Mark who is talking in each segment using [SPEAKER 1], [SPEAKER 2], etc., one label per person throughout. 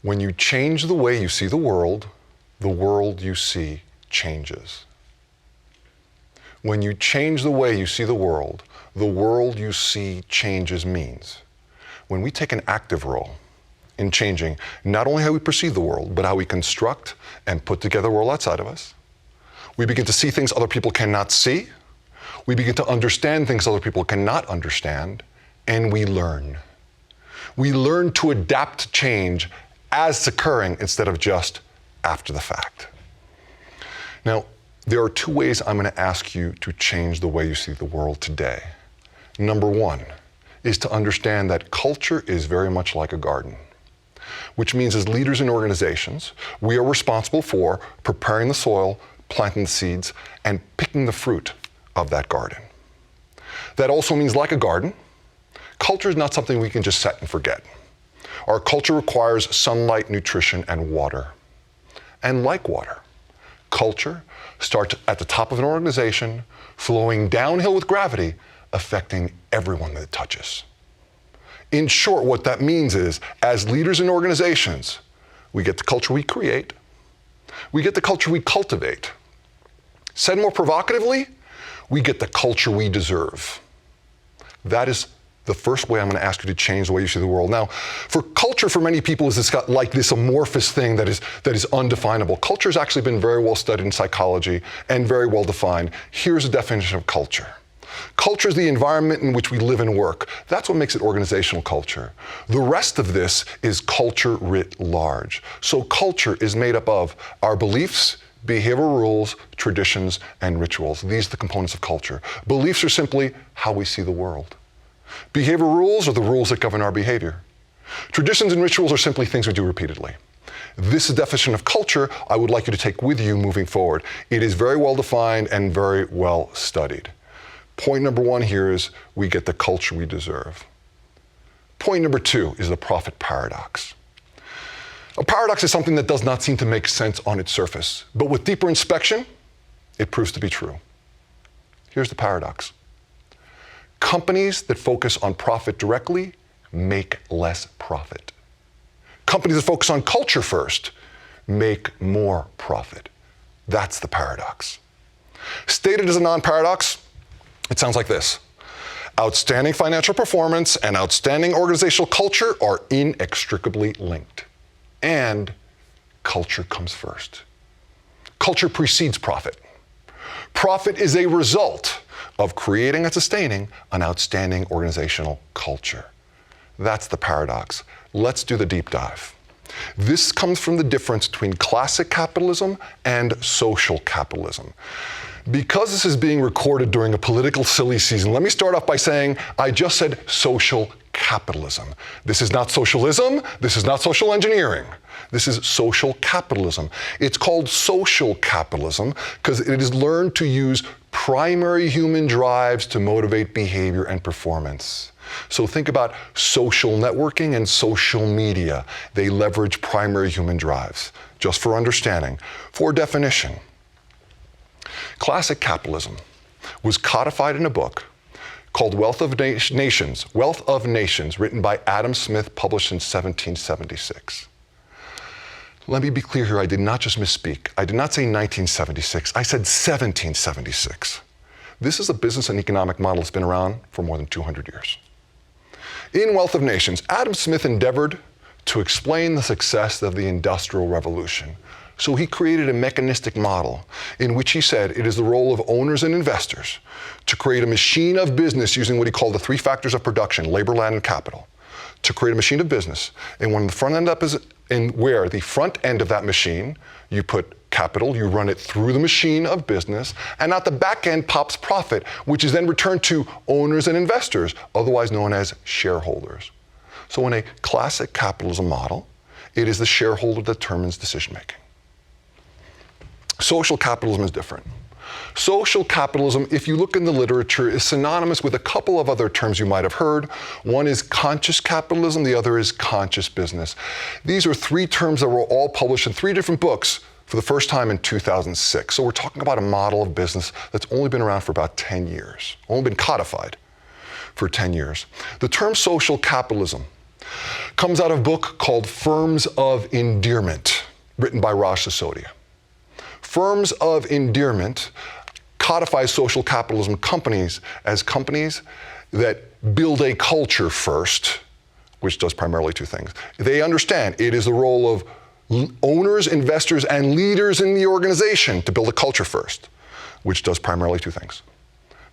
[SPEAKER 1] When you change the way you see the world you see changes. When you change the way you see the world you see changes means when we take an active role in changing not only how we perceive the world, but how we construct and put together the world outside of us, we begin to see things other people cannot see, we begin to understand things other people cannot understand, and we learn. We learn to adapt to change as it's occurring instead of just after the fact. Now, there are two ways I'm going to ask you to change the way you see the world today. Number one is to understand that culture is very much like a garden, which means as leaders in organizations, we are responsible for preparing the soil, planting the seeds, and picking the fruit of that garden. That also means, like a garden, culture is not something we can just set and forget. Our culture requires sunlight, nutrition, and water. And like water, culture starts at the top of an organization, flowing downhill with gravity, affecting everyone that it touches. In short, what that means is, as leaders in organizations, we get the culture we create, we get the culture we cultivate. Said more provocatively, we get the culture we deserve. That is the first way I'm going to ask you to change the way you see the world. Now, for culture, for many people, is like this amorphous thing that is undefinable. Culture has actually been very well studied in psychology and very well defined. Here's a definition of culture. Culture is the environment in which we live and work. That's what makes it organizational culture. The rest of this is culture writ large. So culture is made up of our beliefs, behavioral rules, traditions, and rituals. These are the components of culture. Beliefs are simply how we see the world. Behavioral rules are the rules that govern our behavior. Traditions and rituals are simply things we do repeatedly. This is the definition of culture I would like you to take with you moving forward. It is very well defined and very well studied. Point number one here is we get the culture we deserve. Point number two is the profit paradox. A paradox is something that does not seem to make sense on its surface, but with deeper inspection, it proves to be true. Here's the paradox. Companies that focus on profit directly make less profit. Companies that focus on culture first make more profit. That's the paradox. Stated as a non-paradox, it sounds like this. Outstanding financial performance and outstanding organizational culture are inextricably linked. And culture comes first. Culture precedes profit. Profit is a result of creating and sustaining an outstanding organizational culture. That's the paradox. Let's do the deep dive. This comes from the difference between classic capitalism and social capitalism. Because this is being recorded during a political silly season, let me start off by saying I just said social capitalism. This is not socialism. This is not social engineering. This is social capitalism. It's called social capitalism because it has learned to use primary human drives to motivate behavior and performance. So think about social networking and social media. They leverage primary human drives. Just for understanding, for definition, classic capitalism was codified in a book called Wealth of Nations, written by Adam Smith, published in 1776. Let me be clear here, I did not just misspeak. I did not say 1976, I said 1776. This is a business and economic model that's been around for more than 200 years. In Wealth of Nations, Adam Smith endeavored to explain the success of the Industrial Revolution. So he created a mechanistic model in which he said it is the role of owners and investors to create a machine of business using what he called the three factors of production, labor, land, and capital, to create a machine of business. And when the front end up is where the front end of that machine, you put capital, you run it through the machine of business, and out the back end pops profit, which is then returned to owners and investors, otherwise known as shareholders. So in a classic capitalism model, it is the shareholder that determines decision making. Social capitalism is different. Social capitalism, if you look in the literature, is synonymous with a couple of other terms you might have heard. One is conscious capitalism, the other is conscious business. These are three terms that were all published in three different books for the first time in 2006. So we're talking about a model of business that's only been around for about 10 years, only been codified for 10 years. The term social capitalism Comes out of a book called Firms of Endearment, written by Raj Sisodia. Firms of Endearment codifies social capitalism companies as companies that build a culture first, which does primarily two things. They understand it is the role of owners, investors, and leaders in the organization to build a culture first, which does primarily two things.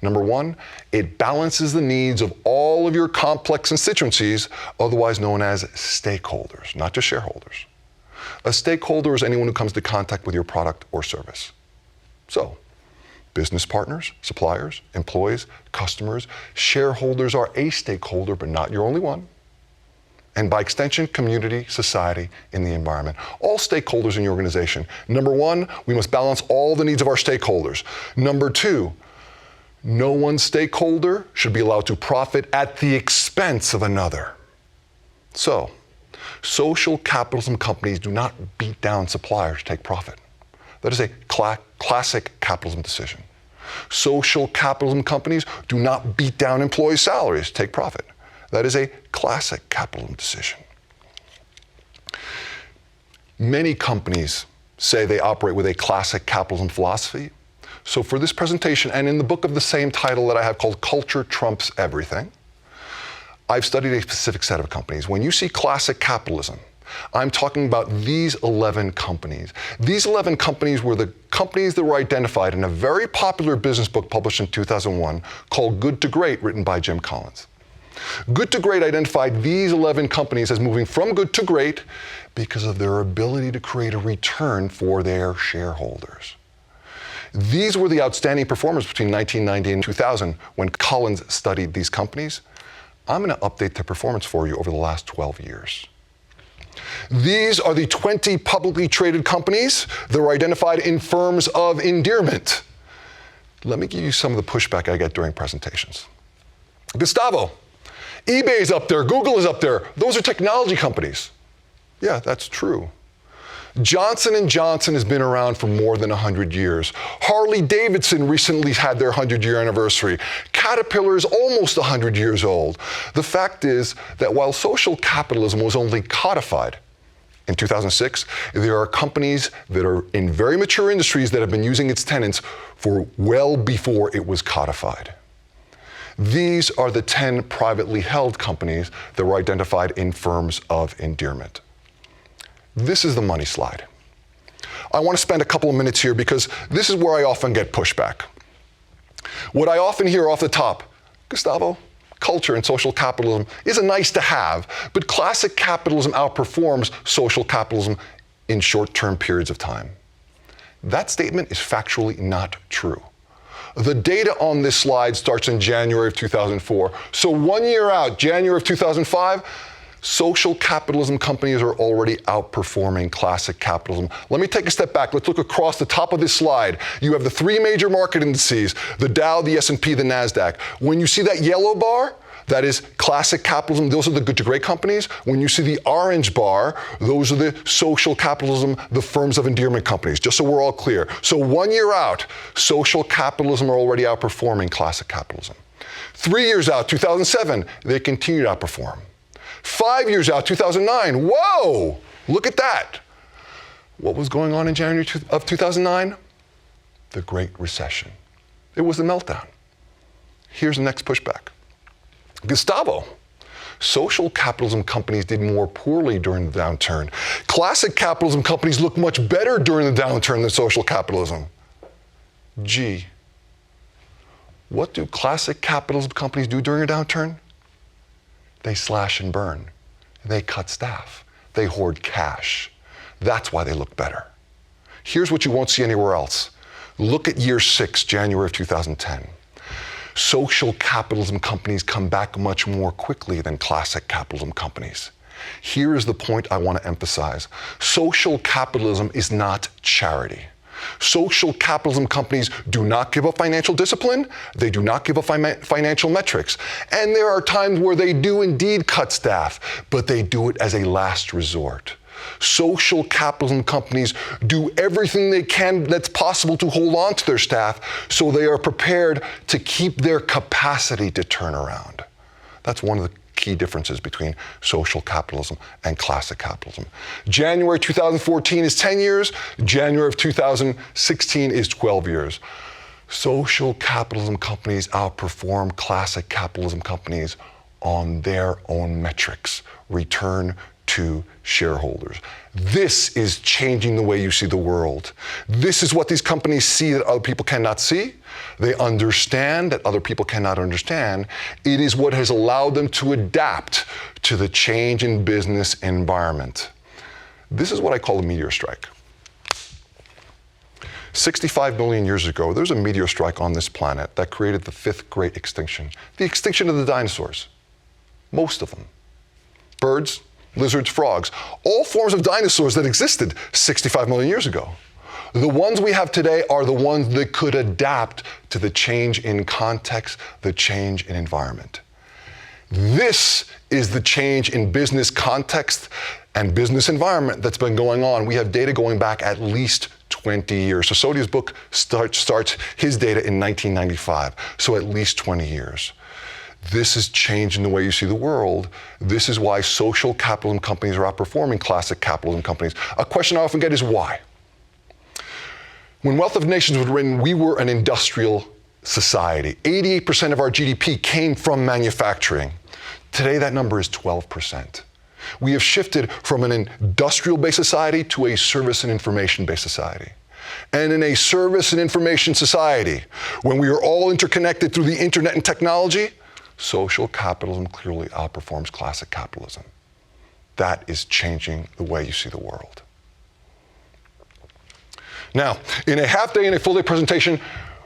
[SPEAKER 1] Number one, it balances the needs of all of your complex constituencies, otherwise known as stakeholders, not just shareholders. A stakeholder is anyone who comes into contact with your product or service. So, business partners, suppliers, employees, customers, shareholders are a stakeholder, but not your only one. And by extension, community, society, and the environment. All stakeholders in your organization. Number one, we must balance all the needs of our stakeholders. Number two, no one stakeholder should be allowed to profit at the expense of another. So, social capitalism companies do not beat down suppliers to take profit. That is a classic capitalism decision. Social capitalism companies do not beat down employees' salaries to take profit. That is a classic capitalism decision. Many companies say they operate with a classic capitalism philosophy. So for this presentation, and in the book of the same title that I have called Culture Trumps Everything, I've studied a specific set of companies. When you see classic capitalism, I'm talking about these 11 companies. These 11 companies were the companies that were identified in a very popular business book published in 2001 called Good to Great, written by Jim Collins. Good to Great identified these 11 companies as moving from good to great because of their ability to create a return for their shareholders. These were the outstanding performers between 1990 and 2000 when Collins studied these companies. I'm going to update their performance for you over the last 12 years. These are the 20 publicly traded companies that were identified in Firms of Endearment. Let me give you some of the pushback I get during presentations. Gustavo, eBay is up there, Google is up there. Those are technology companies. Yeah, that's true. Johnson & Johnson has been around for more than 100 years. Harley-Davidson recently had their 100-year anniversary. Caterpillar is almost 100 years old. The fact is that while social capitalism was only codified in 2006, there are companies that are in very mature industries that have been using its tenets for well before it was codified. These are the 10 privately held companies that were identified in Firms of Endearment. This is the money slide. I want to spend a couple of minutes here because this is where I often get pushback. What I often hear off the top, Gustavo, culture and social capitalism is a nice to have, but classic capitalism outperforms social capitalism in short-term periods of time. That statement is factually not true. The data on this slide starts in January of 2004. So 1 year out, January of 2005, social capitalism companies are already outperforming classic capitalism. Let me take a step back. Let's look across the top of this slide. You have the three major market indices, the Dow, the S&P, the NASDAQ. When you see that yellow bar, that is classic capitalism. Those are the good to great companies. When you see the orange bar, those are the social capitalism, the Firms of Endearment companies, just so we're all clear. So 1 year out, social capitalism are already outperforming classic capitalism. 3 years out, 2007, they continue to outperform. 5 years out, 2009, whoa, look at that. What was going on in January of 2009? The Great Recession. It was the meltdown. Here's the next pushback. Gustavo, social capitalism companies did more poorly during the downturn. Classic capitalism companies look much better during the downturn than social capitalism. Gee, what do classic capitalism companies do during a downturn? They slash and burn. They cut staff. They hoard cash. That's why they look better. Here's what you won't see anywhere else. Look at year 6, January of 2010. Social capitalism companies come back much more quickly than classic capitalism companies. Here is the point I want to emphasize. Social capitalism is not charity. Social capitalism companies do not give up financial discipline. They do not give up financial metrics. And there are times where they do indeed cut staff, but they do it as a last resort. Social capitalism companies do everything they can that's possible to hold on to their staff so they are prepared to keep their capacity to turn around. That's one of the key differences between social capitalism and classic capitalism. January 2014 is 10 years. January of 2016 is 12 years. Social capitalism companies outperform classic capitalism companies on their own metrics, return to shareholders. This is changing the way you see the world. This is what these companies see that other people cannot see. They understand that other people cannot understand. It is what has allowed them to adapt to the change in business environment. This is what I call a meteor strike. 65 million years ago, there was a meteor strike on this planet that created the fifth great extinction, the extinction of the dinosaurs. Most of them. Birds, lizards, frogs, all forms of dinosaurs that existed 65 million years ago. The ones we have today are the ones that could adapt to the change in context, the change in environment. This is the change in business context and business environment that's been going on. We have data going back at least 20 years. So Sodia's book starts his data in 1995, so at least 20 years. This is changing the way you see the world. This is why social capitalism companies are outperforming classic capitalism companies. A question I often get is why? When Wealth of Nations was written, we were an industrial society. 88% of our GDP came from manufacturing. Today, that number is 12%. We have shifted from an industrial-based society to a service and information-based society. And in a service and information society, when we are all interconnected through the internet and technology, social capitalism clearly outperforms classic capitalism. That is changing the way you see the world. Now, in a half day and a full day presentation,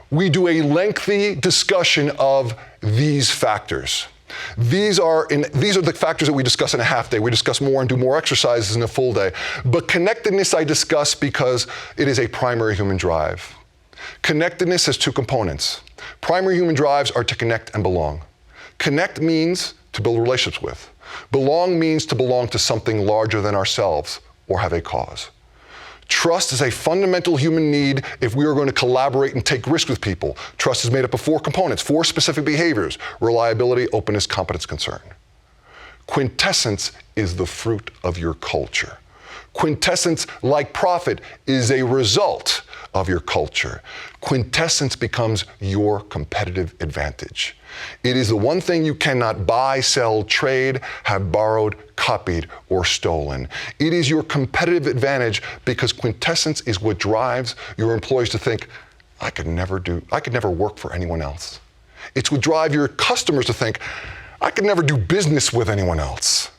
[SPEAKER 1] we do a lengthy discussion of these factors. These are the factors that we discuss in a half day. We discuss more and do more exercises in a full day. But connectedness I discuss because it is a primary human drive. Connectedness has two components. Primary human drives are to connect and belong. Connect means to build relationships with. Belong means to belong to something larger than ourselves or have a cause. Trust is a fundamental human need if we are going to collaborate and take risks with people. Trust is made up of four components, four specific behaviors: reliability, openness, competence, concern. Quintessence is the fruit of your culture. Quintessence, like profit, is a result of your culture. Quintessence becomes your competitive advantage. It is the one thing you cannot buy, sell, trade, have borrowed, copied, or stolen. It is your competitive advantage because quintessence is what drives your employees to think, I could never work for anyone else. It's what drives your customers to think, I could never do business with anyone else.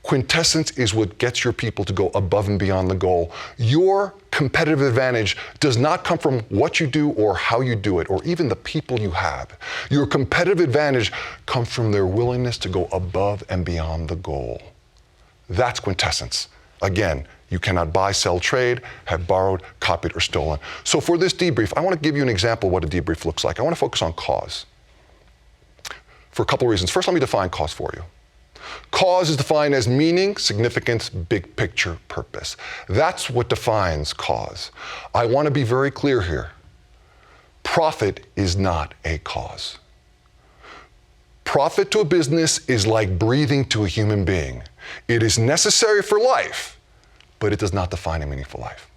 [SPEAKER 1] Quintessence is what gets your people to go above and beyond the goal. Your competitive advantage does not come from what you do or how you do it, or even the people you have. Your competitive advantage comes from their willingness to go above and beyond the goal. That's quintessence. Again, you cannot buy, sell, trade, have borrowed, copied, or stolen. So for this debrief, I want to give you an example of what a debrief looks like. I want to focus on cause for a couple of reasons. First, let me define cause for you. Cause is defined as meaning, significance, big picture, purpose. That's what defines cause. I want to be very clear here. Profit is not a cause. Profit to a business is like breathing to a human being. It is necessary for life, but it does not define a meaningful life.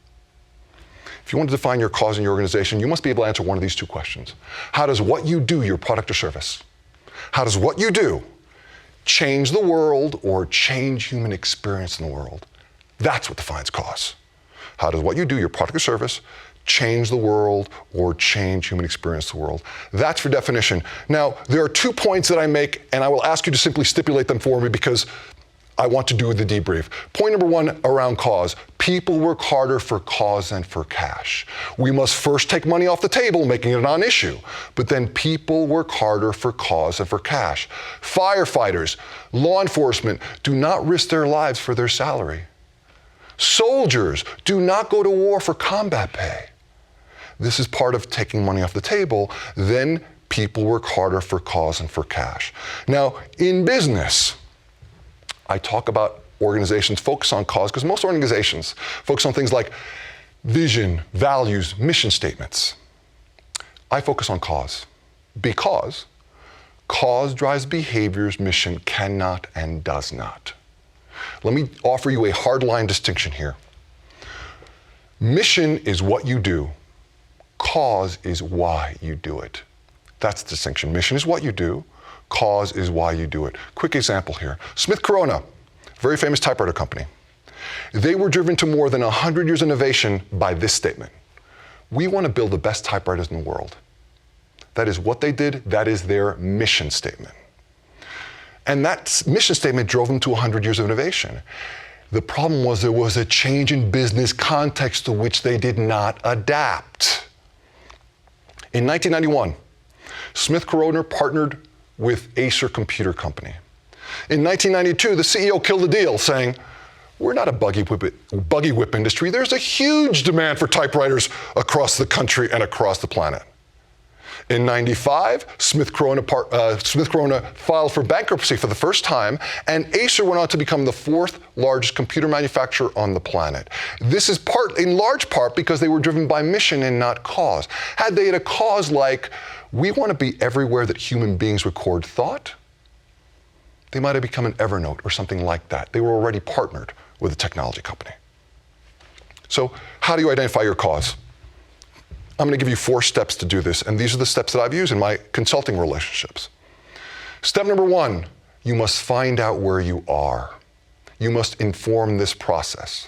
[SPEAKER 1] If you want to define your cause in your organization, you must be able to answer one of these two questions. How does what you do, your product or service, how does what you do change the world or change human experience in the world? That's what defines cause. How does what you do, your product or service, change the world or change human experience in the world? That's for definition. Now, there are 2 points that I make, and I will ask you to simply stipulate them for me because I want to do the debrief. Point number 1 around cause. People work harder for cause than for cash. We must first take money off the table, making it a non-issue. But then people work harder for cause than for cash. Firefighters, law enforcement do not risk their lives for their salary. Soldiers do not go to war for combat pay. This is part of taking money off the table. Then people work harder for cause than for cash. Now, in business, I talk about organizations focus on cause because most organizations focus on things like vision, values, mission statements. I focus on cause because Cause drives behaviors, mission cannot and does not. Let me offer you a hard-line distinction here. Mission is what you do. Cause is why you do it. That's the distinction. Mission is what you do. Cause is why you do it. Quick example here. Smith Corona, very famous typewriter company. They were driven to more than 100 years of innovation by this statement. We want to build the best typewriters in the world. That is what they did. That is their mission statement. And that mission statement drove them to 100 years of innovation. The problem was there was a change in business context to which they did not adapt. In 1991, Smith Corona partnered with Acer Computer Company. In 1992, the CEO killed the deal, saying, we're not a buggy whip industry. There's a huge demand for typewriters across the country and across the planet. In 95, Smith Corona filed for bankruptcy for the first time, and Acer went on to become the 4th largest computer manufacturer on the planet. This is in large part because they were driven by mission and not cause. Had they had a cause like, we want to be everywhere that human beings record thought, they might have become an Evernote or something like that. They were already partnered with a technology company. So how do you identify your cause? I'm going to give you 4 steps to do this, and these are the steps that I've used in my consulting relationships. Step number 1, you must find out where you are. You must inform this process.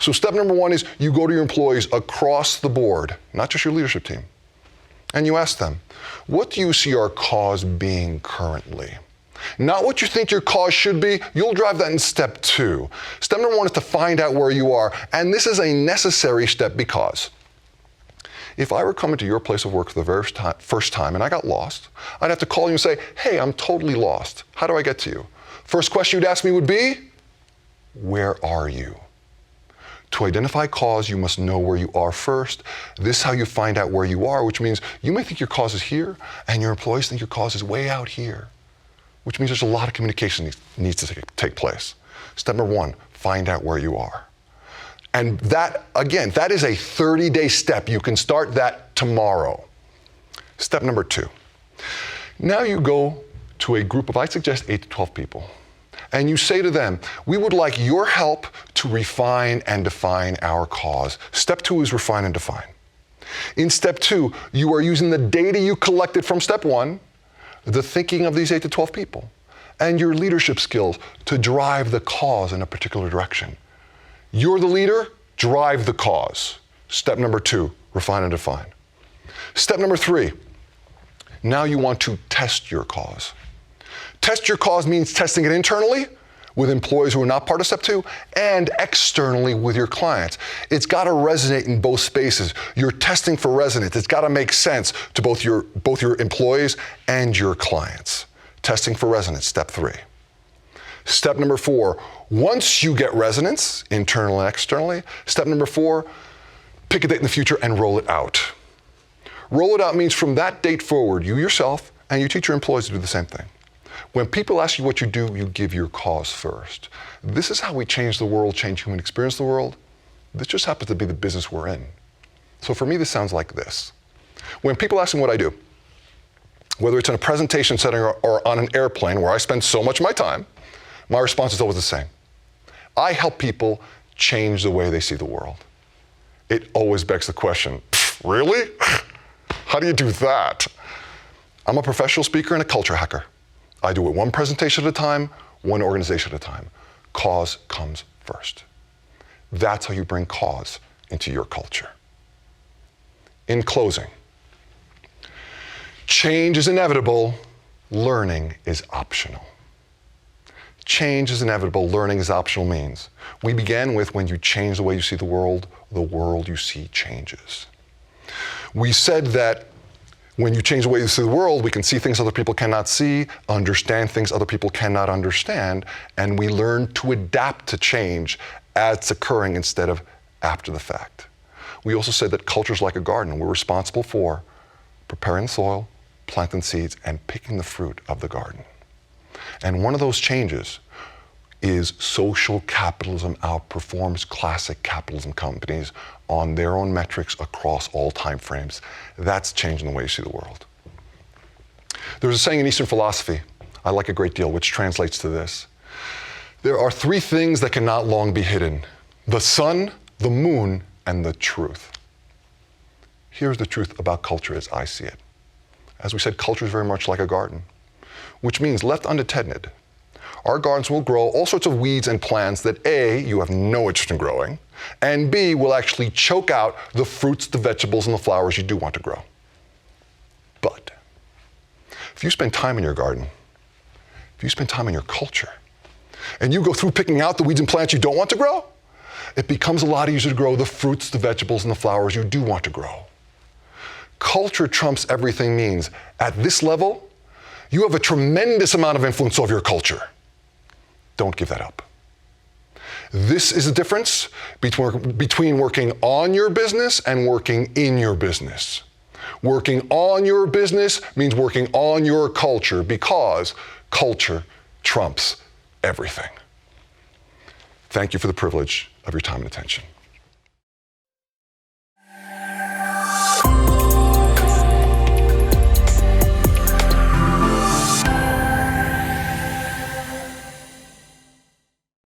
[SPEAKER 1] So step number 1 is you go to your employees across the board, not just your leadership team, and you ask them, what do you see our cause being currently? Not what you think your cause should be. You'll drive that in step 2. Step number 1 is to find out where you are, and this is a necessary step because if I were coming to your place of work for the very first time and I got lost, I'd have to call you and say, hey, I'm totally lost. How do I get to you? First question you'd ask me would be, where are you? To identify cause, you must know where you are first. This is how you find out where you are, which means you may think your cause is here, and your employees think your cause is way out here, which means there's a lot of communication needs to take place. Step number 1, find out where you are. And that, again, that is a 30-day step. You can start that tomorrow. Step number 2. Now you go to a group of, I suggest, 8 to 12 people. And you say to them, we would like your help to refine and define our cause. Step 2 is refine and define. In step 2, you are using the data you collected from step 1, the thinking of these 8 to 12 people, and your leadership skills to drive the cause in a particular direction. You're the leader, drive the cause. Step number 2, refine and define. Step number 3, now you want to test your cause. Test your cause means testing it internally with employees who are not part of step 2 and externally with your clients. It's got to resonate in both spaces. You're testing for resonance. It's got to make sense to both your employees and your clients. Testing for resonance, step 3. Step number 4, once you get resonance, internally and externally, step number 4, pick a date in the future and roll it out. Roll it out means from that date forward, you yourself and you teach your employees to do the same thing. When people ask you what you do, you give your cause first. This is how we change the world, change human experience in the world. This just happens to be the business we're in. So for me, this sounds like this. When people ask me what I do, whether it's in a presentation setting or on an airplane where I spend so much of my time, my response is always the same. I help people change the way they see the world. It always begs the question, really? How do you do that? I'm a professional speaker and a culture hacker. I do it one presentation at a time, one organization at a time. Cause comes first. That's how you bring cause into your culture. In closing, change is inevitable, learning is optional. Change is inevitable, learning is optional means. We began with when you change the way you see the world you see changes. We said that when you change the way you see the world, we can see things other people cannot see, understand things other people cannot understand, and we learn to adapt to change as it's occurring instead of after the fact. We also said that culture is like a garden. We're responsible for preparing the soil, planting seeds, and picking the fruit of the garden. And one of those changes is social capitalism outperforms classic capitalism companies on their own metrics across all time frames. That's changing the way you see the world. There's a saying in Eastern philosophy I like a great deal, which translates to this. There are three things that cannot long be hidden: the sun, the moon, and the truth. Here's the truth about culture as I see it. As we said, culture is very much like a garden, which means left unattended, our gardens will grow all sorts of weeds and plants that A, you have no interest in growing, and B, will actually choke out the fruits, the vegetables, and the flowers you do want to grow. But if you spend time in your garden, if you spend time in your culture, and you go through picking out the weeds and plants you don't want to grow, it becomes a lot easier to grow the fruits, the vegetables, and the flowers you do want to grow. Culture trumps everything means at this level, you have a tremendous amount of influence over your culture. Don't give that up. This is the difference between working on your business and working in your business. Working on your business means working on your culture, because culture trumps everything. Thank you for the privilege of your time and attention.